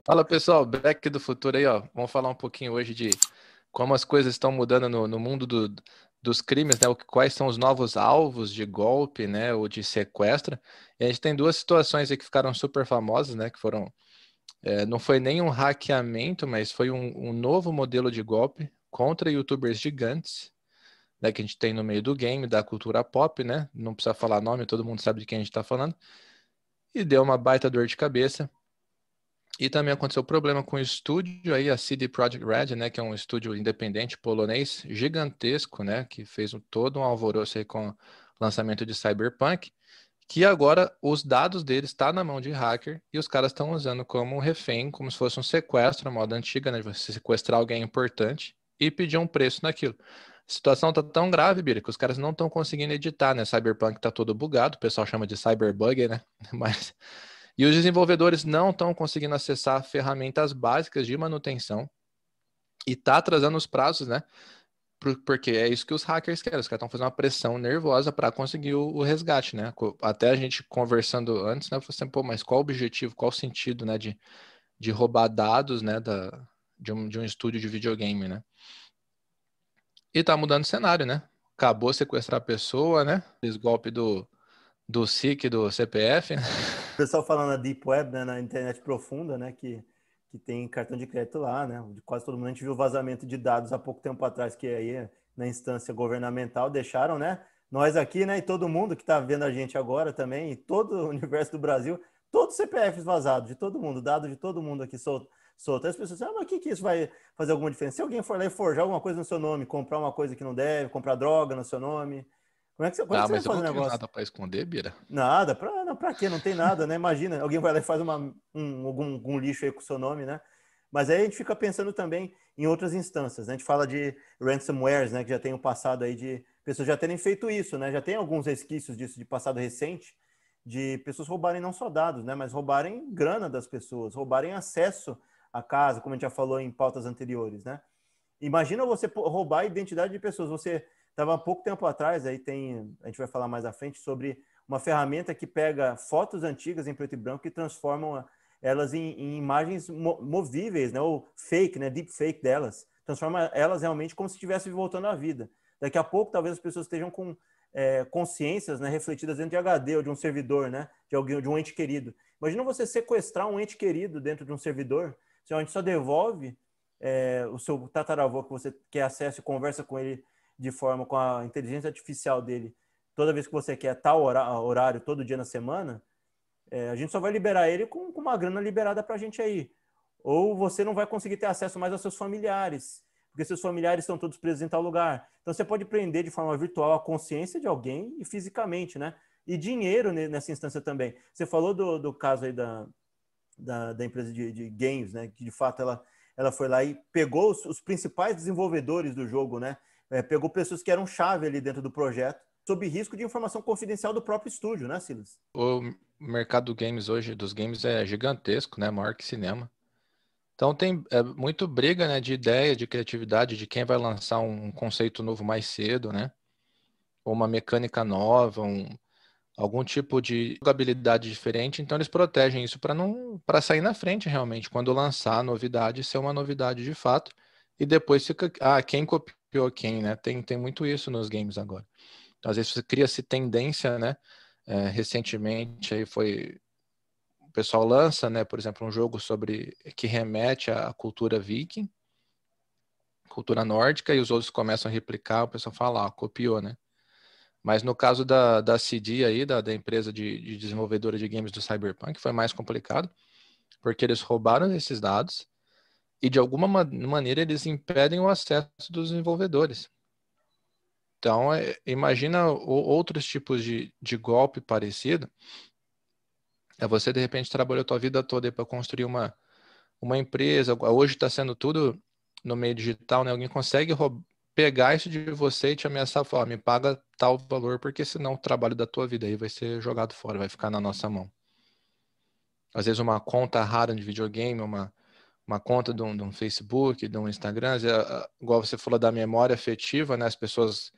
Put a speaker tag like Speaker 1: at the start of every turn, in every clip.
Speaker 1: Fala pessoal, Back do Futuro aí, ó. Vamos falar um pouquinho hoje de como as coisas estão mudando no mundo dos crimes, né? Quais são os novos alvos de golpe, né? Ou de sequestro. E a gente tem duas situações aí que ficaram super famosas, né? Que foram, não foi nem um hackeamento, mas foi um novo modelo de golpe contra YouTubers gigantes, né? Que a gente tem no meio do game, da cultura pop, né? Não precisa falar nome, todo mundo sabe de quem a gente está falando. E deu uma baita dor de cabeça. E também aconteceu problema com o estúdio aí, a CD Projekt Red, né, que é um estúdio independente polonês gigantesco, né, que fez todo um alvoroço aí com o lançamento de Cyberpunk, que agora os dados deles estão na mão de hacker e os caras estão usando como um refém, como se fosse um sequestro, a moda antiga, né, de você sequestrar alguém importante e pedir um preço naquilo. A situação tá tão grave, Bira, que os caras não estão conseguindo editar, né? Cyberpunk tá todo bugado, o pessoal chama de cyberbug, né? Mas e os desenvolvedores não estão conseguindo acessar ferramentas básicas de manutenção e está atrasando os prazos, né? Porque é isso que os hackers querem. Os caras estão fazendo uma pressão nervosa para conseguir o resgate, né? Até a gente conversando antes, né? Eu falei assim, pô, mas qual o objetivo, qual o sentido, né? De roubar dados, né? De um estúdio de videogame, né? E tá mudando o cenário, né? Acabou sequestrar a pessoa, né? Esse golpe do SIC, do CPF, né?
Speaker 2: O pessoal falando na Deep Web, né, na internet profunda, né, que tem cartão de crédito lá, né, de quase todo mundo. A gente viu vazamento de dados há pouco tempo atrás, que aí na instância governamental deixaram, né, nós aqui, né, e todo mundo que está vendo a gente agora também, e todo o universo do Brasil, todos os CPFs vazados, de todo mundo, dados de todo mundo aqui solto. As pessoas dizem, mas o que isso vai fazer alguma diferença? Se alguém for lá e forjar alguma coisa no seu nome, comprar uma coisa que não deve, comprar droga no seu nome, como é que
Speaker 1: Ah,
Speaker 2: você vai
Speaker 1: mas eu
Speaker 2: fazer
Speaker 1: não
Speaker 2: o
Speaker 1: tenho
Speaker 2: negócio?
Speaker 1: nada para esconder, Bira.
Speaker 2: Nada, pra quê? Não tem nada, né? Imagina, alguém vai lá e faz algum lixo aí com o seu nome, né? Mas aí a gente fica pensando também em outras instâncias, né? A gente fala de ransomwares, né? Que já tem um passado aí de pessoas já terem feito isso, né? Já tem alguns resquícios disso de passado recente, de pessoas roubarem não só dados, né? Mas roubarem grana das pessoas, roubarem acesso à casa, como a gente já falou em pautas anteriores, né? Imagina você roubar a identidade de pessoas. Você estava há pouco tempo atrás, a gente vai falar mais à frente sobre uma ferramenta que pega fotos antigas em preto e branco e transforma elas em imagens movíveis, né? Ou fake, né? Deep fake delas. Transforma elas realmente como se estivesse voltando à vida. Daqui a pouco, talvez as pessoas estejam com consciências, né, refletidas dentro de HD ou de um servidor, né? De alguém, de um ente querido. Imagina você sequestrar um ente querido dentro de um servidor, se a gente só devolve o seu tataravô que você quer acesso e conversa com ele de forma com a inteligência artificial dele toda vez que você quer tal horário, todo dia na semana, a gente só vai liberar ele com uma grana liberada para a gente aí. Ou você não vai conseguir ter acesso mais aos seus familiares, porque seus familiares estão todos presos em tal lugar. Então você pode prender de forma virtual a consciência de alguém e fisicamente, né? E dinheiro nessa instância também. Você falou do caso aí da empresa de games, né? Que de fato ela foi lá e pegou os principais desenvolvedores do jogo, né? Pegou pessoas que eram chave ali dentro do projeto, sob risco de informação confidencial do próprio estúdio, né, Silas?
Speaker 1: O mercado dos games é gigantesco, né? Maior que cinema. Então tem muito briga, né, de ideia, de criatividade, de quem vai lançar um conceito novo mais cedo, né? Ou uma mecânica nova, algum tipo de jogabilidade diferente. Então eles protegem isso para sair na frente realmente. Quando lançar a novidade, ser uma novidade de fato. E depois fica, quem copiou quem, né? Tem muito isso nos games agora. Então, às vezes cria-se tendência, né? Recentemente aí o pessoal lança, né, por exemplo, um jogo sobre que remete à cultura viking, cultura nórdica, e os outros começam a replicar, o pessoal fala, copiou, né? Mas no caso da CD aí, da empresa de desenvolvedora de games do Cyberpunk, foi mais complicado, porque eles roubaram esses dados e de alguma maneira eles impedem o acesso dos desenvolvedores. Então, imagina outros tipos de golpe parecido. Você, de repente, trabalhou a tua vida toda para construir uma empresa. Hoje está sendo tudo no meio digital, né? Alguém consegue pegar isso de você e te ameaçar, falar, me paga tal valor, porque senão o trabalho da tua vida aí vai ser jogado fora, vai ficar na nossa mão. Às vezes uma conta rara de videogame, uma conta de um Facebook, de um Instagram, igual você falou da memória afetiva, né? As pessoas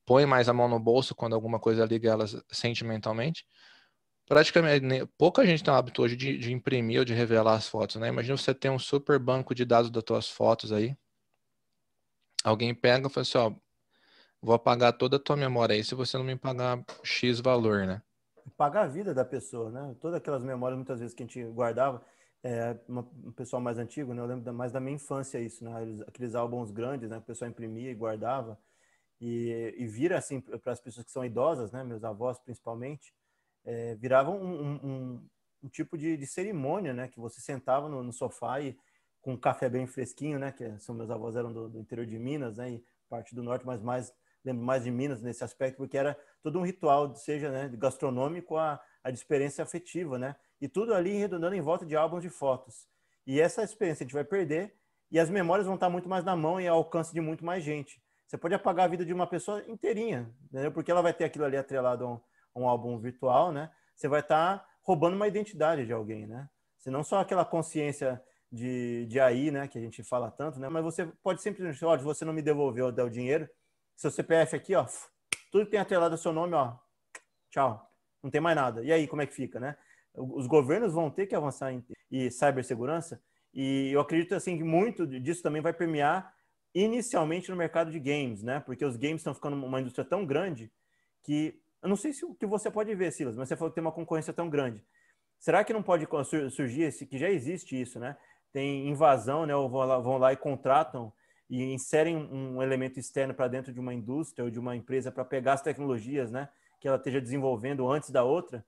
Speaker 1: põem mais a mão no bolso quando alguma coisa liga elas sentimentalmente. praticamente, pouca gente tem o hábito hoje de imprimir ou de revelar as fotos, né? Imagina você ter um super banco de dados das tuas fotos aí, alguém pega e fala assim, ó, vou apagar toda a tua memória aí se você não me pagar X valor, né?
Speaker 2: Pagar a vida da pessoa, né? Todas aquelas memórias, muitas vezes, que a gente guardava, um pessoal mais antigo, né? Eu lembro mais da minha infância isso, né? Aqueles álbuns grandes, né? O pessoal imprimia e guardava. E vira, assim, para as pessoas que são idosas, né? Meus avós, principalmente, virava um tipo de cerimônia, né? Que você sentava no sofá e com um café bem fresquinho, né? Que são meus avós eram do interior de Minas, né? E parte do norte, mas lembro mais de Minas nesse aspecto, porque era todo um ritual, seja, né, gastronômico a de experiência afetiva, né? E tudo ali redundando em volta de álbuns de fotos. E essa experiência a gente vai perder e as memórias vão estar muito mais na mão e ao alcance de muito mais gente. Você pode apagar a vida de uma pessoa inteirinha, entendeu? Porque ela vai ter aquilo ali atrelado a um álbum virtual, né? Você vai estar roubando uma identidade de alguém, né? Se não só aquela consciência de AI, né, que a gente fala tanto, né? Mas você pode simplesmente, olha, se você não me devolveu o dinheiro, seu CPF aqui, ó, tudo que tem atrelado ao seu nome, ó, tchau, não tem mais nada. E aí, como é que fica, né? Os governos vão ter que avançar em cibersegurança e eu acredito, assim, que muito disso também vai permear inicialmente no mercado de games, né? Porque os games estão ficando uma indústria tão grande que, eu não sei se o que você pode ver, Silas, mas você falou que tem uma concorrência tão grande. Será que não pode surgir esse, que já existe isso, né? Tem invasão, né? Ou vão lá e contratam e inserem um elemento externo para dentro de uma indústria ou de uma empresa para pegar as tecnologias, né? Que ela esteja desenvolvendo antes da outra.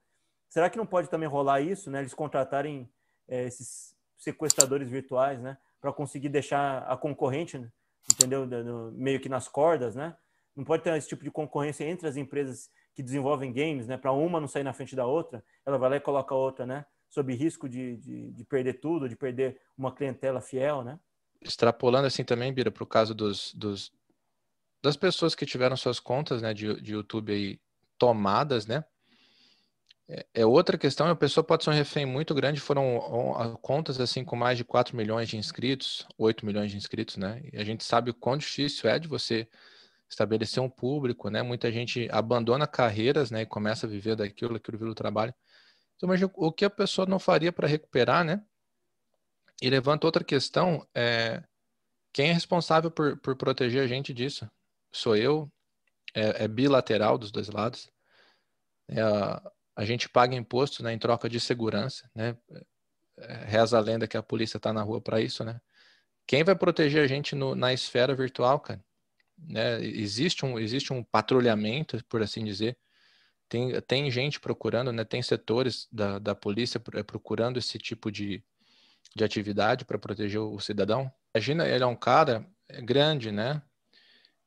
Speaker 2: Será que não pode também rolar isso, né? Eles contratarem esses sequestradores virtuais, né? Para conseguir deixar a concorrente, né? Entendeu? Meio que nas cordas, né? Não pode ter esse tipo de concorrência entre as empresas que desenvolvem games, né? Para uma não sair na frente da outra, ela vai lá e coloca a outra, né? Sob risco de perder tudo, de perder uma clientela fiel, né?
Speaker 1: Extrapolando assim também, Bira, para o caso das pessoas que tiveram suas contas, né, de YouTube aí tomadas, né? É outra questão, a pessoa pode ser um refém muito grande, foram contas assim com mais de 4 milhões de inscritos, 8 milhões de inscritos, né? E a gente sabe o quão difícil é de você estabelecer um público, né? Muita gente abandona carreiras, né, e começa a viver daquilo, aquilo vira o trabalho. Então, imagina o que a pessoa não faria para recuperar, né? E levanta outra questão, quem é responsável por proteger a gente disso? Sou eu, é bilateral dos dois lados. A gente paga imposto, né, em troca de segurança, né? Reza a lenda que a polícia está na rua para isso, né? Quem vai proteger a gente na esfera virtual, cara? Né? Existe um patrulhamento, por assim dizer. Tem gente procurando, né? Tem setores da polícia procurando esse tipo de atividade para proteger o cidadão. Imagina, ele é um cara grande, né?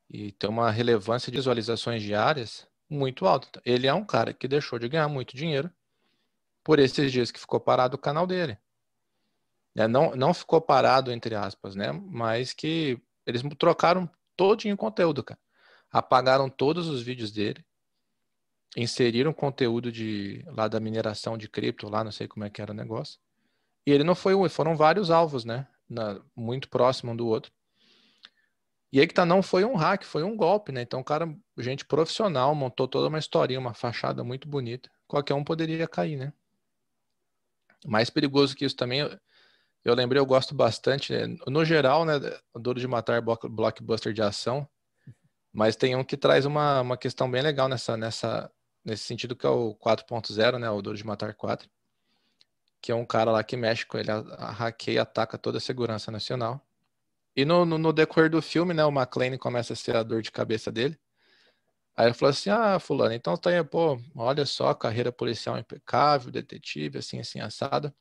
Speaker 1: E tem uma relevância de visualizações diárias muito alta. Ele é um cara que deixou de ganhar muito dinheiro por esses dias que ficou parado o canal dele. Não ficou parado, entre aspas, né? Mas que eles trocaram todo em conteúdo, cara. Apagaram todos os vídeos dele, inseriram conteúdo lá da mineração de cripto, lá não sei como é que era o negócio. E ele não foi um, foram vários alvos, né? Muito próximo um do outro. E aí que tá, não foi um hack, foi um golpe, né? Então o cara, gente profissional, montou toda uma historinha, uma fachada muito bonita. Qualquer um poderia cair, né? Mais perigoso que isso também, eu lembrei, eu gosto bastante, né? No geral, né? Duro de Matar blockbuster de ação, mas tem um que traz uma questão bem legal nesse sentido, que é o 4.0, né? O Duro de Matar 4, que é um cara lá que mexe com ele, hackeia e ataca toda a segurança nacional. E no decorrer do filme, né? O McClane começa a ser a dor de cabeça dele. Aí ele falou assim, fulano, então tá aí, pô, olha só, carreira policial impecável, detetive, assim, assim, assado.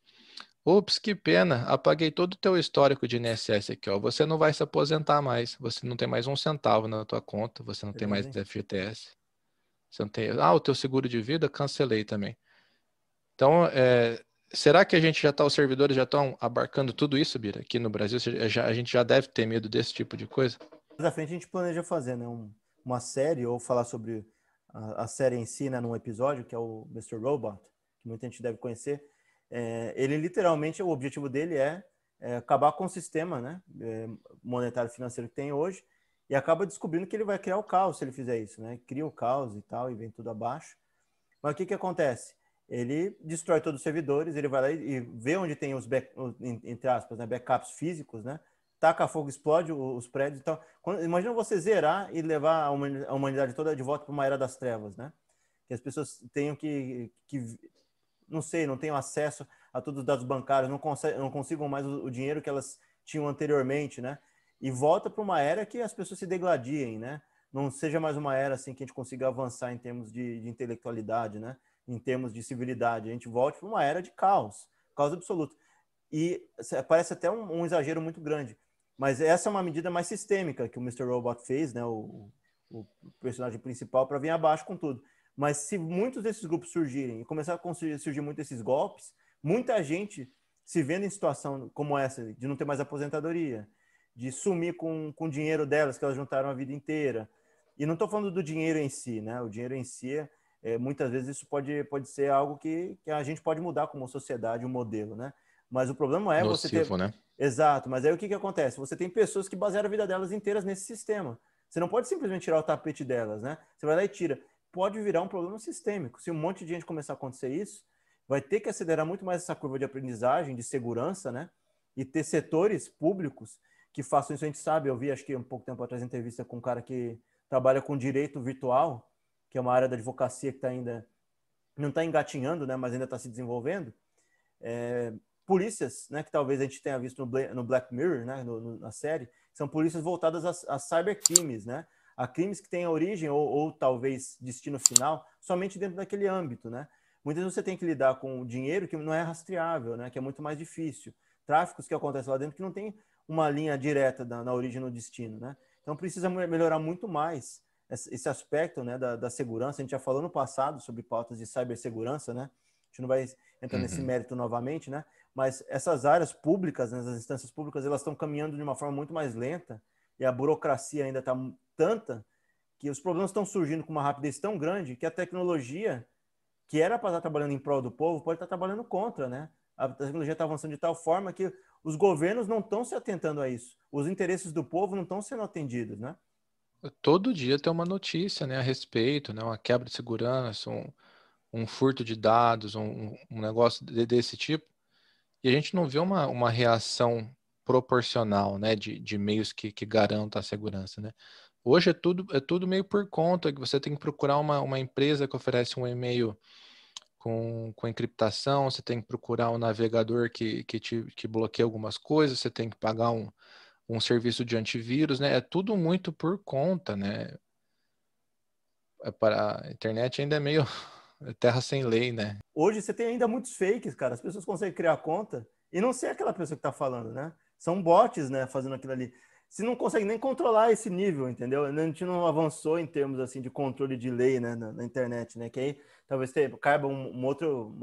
Speaker 1: Ups, que pena, apaguei todo o teu histórico de INSS aqui, ó. Você não vai se aposentar mais, você não tem mais um centavo na tua conta, você não tem mais
Speaker 2: Beleza, hein?
Speaker 1: FGTS, você não tem... o teu seguro de vida, cancelei também. Então, será que os servidores já estão abarcando tudo isso, Bira, aqui no Brasil? A gente já deve ter medo desse tipo de coisa?
Speaker 2: Mais à frente a gente planeja fazer, né, uma série ou falar sobre a série em si, né, num episódio, que é o Mr. Robot, que muita gente deve conhecer. Ele literalmente, o objetivo dele é acabar com o sistema, né, monetário financeiro que tem hoje e acaba descobrindo que ele vai criar o caos se ele fizer isso, né? Cria o caos e tal e vem tudo abaixo. Mas o que acontece? ele destrói todos os servidores, ele vai lá e vê onde tem os, entre aspas, né, backups físicos, né? Taca fogo, explode os prédios. Então, imagina você zerar e levar a humanidade toda de volta para uma era das trevas, né? Que as pessoas tenham não sei, não tenham acesso a todos os dados bancários, não consigam mais o dinheiro que elas tinham anteriormente, né? E volta para uma era que as pessoas se degladiem, né? Não seja mais uma era assim que a gente consiga avançar em termos de intelectualidade, né? Em termos de civilidade. A gente volte para uma era de caos absoluto. E parece até um exagero muito grande, mas essa é uma medida mais sistêmica que o Mr. Robot fez, né? O personagem principal, para vir abaixo com tudo. Mas se muitos desses grupos surgirem e começar a surgir muitos desses golpes, muita gente se vendo em situação como essa, de não ter mais aposentadoria, de sumir com o dinheiro delas que elas juntaram a vida inteira. E não estou falando do dinheiro em si, né? O dinheiro em si, muitas vezes isso pode ser algo que a gente pode mudar como sociedade, um modelo, né? Mas o problema é você ter...
Speaker 1: Nocivo, né?
Speaker 2: Exato, mas aí o que acontece? Você tem pessoas que basearam a vida delas inteiras nesse sistema. Você não pode simplesmente tirar o tapete delas, né? Você vai lá e tira. Pode virar um problema sistêmico. Se um monte de gente começar a acontecer isso, vai ter que acelerar muito mais essa curva de aprendizagem, de segurança, né? E ter setores públicos que façam isso. A gente sabe, eu vi, acho que um pouco tempo atrás, entrevista com um cara que trabalha com direito virtual, que é uma área da advocacia que ainda não está engatinhando, né? Mas ainda está se desenvolvendo. Polícias, né, que talvez a gente tenha visto no Black Mirror, né, na série, são polícias voltadas a cybercrimes, né, a crimes que têm origem ou talvez destino final somente dentro daquele âmbito, né. Muitas vezes você tem que lidar com dinheiro que não é rastreável, né, que é muito mais difícil. Tráficos que acontecem lá dentro que não tem uma linha direta na origem e no destino, né. Então precisa melhorar muito mais esse aspecto, né, da segurança. A gente já falou no passado sobre pautas de cibersegurança, né. A gente não vai entrar nesse mérito novamente, né? Mas essas áreas públicas, né, as instâncias públicas, elas estão caminhando de uma forma muito mais lenta e a burocracia ainda está tanta que os problemas estão surgindo com uma rapidez tão grande que a tecnologia, que era para estar trabalhando em prol do povo, pode estar trabalhando contra, né? A tecnologia está avançando de tal forma que os governos não estão se atentando a isso. Os interesses do povo não estão sendo atendidos, né?
Speaker 1: Todo dia tem uma notícia, né, a respeito, né, uma quebra de segurança, um furto de dados, um negócio desse tipo. E a gente não vê uma reação proporcional, né, de meios que garantam a segurança, né? Hoje é tudo meio por conta, que você tem que procurar uma empresa que oferece um e-mail com encriptação, você tem que procurar um navegador que bloqueia algumas coisas, você tem que pagar um serviço de antivírus, né? É tudo muito por conta, né? Para a internet ainda é meio terra sem lei, né?
Speaker 2: Hoje você tem ainda muitos fakes, cara. As pessoas conseguem criar conta e não ser aquela pessoa que está falando, né? São bots, né, fazendo aquilo ali. Você não consegue nem controlar esse nível, entendeu? A gente não avançou em termos assim de controle de lei, né, na internet, né? Que aí talvez caiba um outro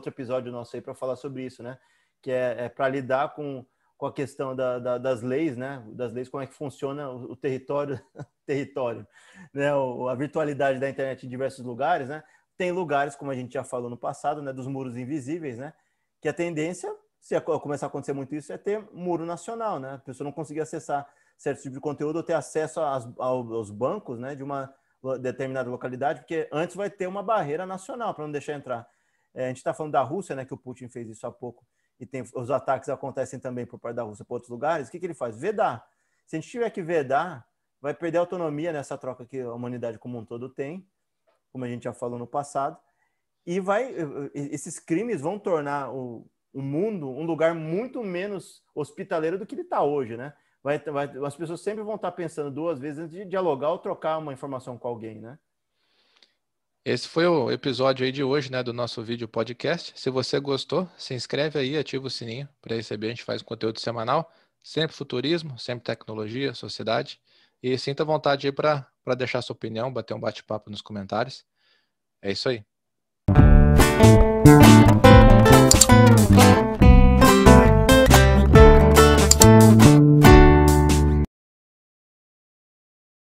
Speaker 2: episódio nosso aí para falar sobre isso, né? Que é para lidar com a questão das leis, né? Das leis, como é que funciona o território, território, né? A virtualidade da internet em diversos lugares, né? Tem lugares, como a gente já falou no passado, né, dos muros invisíveis, né, que a tendência, se começar a acontecer muito isso, é ter muro nacional, né, a pessoa não conseguir acessar certo tipo de conteúdo ou ter acesso aos bancos, né, de uma determinada localidade, porque antes vai ter uma barreira nacional para não deixar entrar. A gente está falando da Rússia, né, que o Putin fez isso há pouco, e os ataques acontecem também por parte da Rússia para outros lugares. O que ele faz? Vedar. Se a gente tiver que vedar, vai perder autonomia nessa troca que a humanidade como um todo tem, como a gente já falou no passado, e esses crimes vão tornar o mundo um lugar muito menos hospitaleiro do que ele está hoje, né? As pessoas sempre vão estar pensando duas vezes antes de dialogar ou trocar uma informação com alguém, né?
Speaker 1: Esse foi o episódio aí de hoje, né, do nosso vídeo podcast. Se você gostou, se inscreve aí, ativa o sininho para receber. A gente faz um conteúdo semanal, sempre futurismo, sempre tecnologia, sociedade. E sinta vontade aí para deixar sua opinião, bater um bate-papo nos comentários. É isso aí.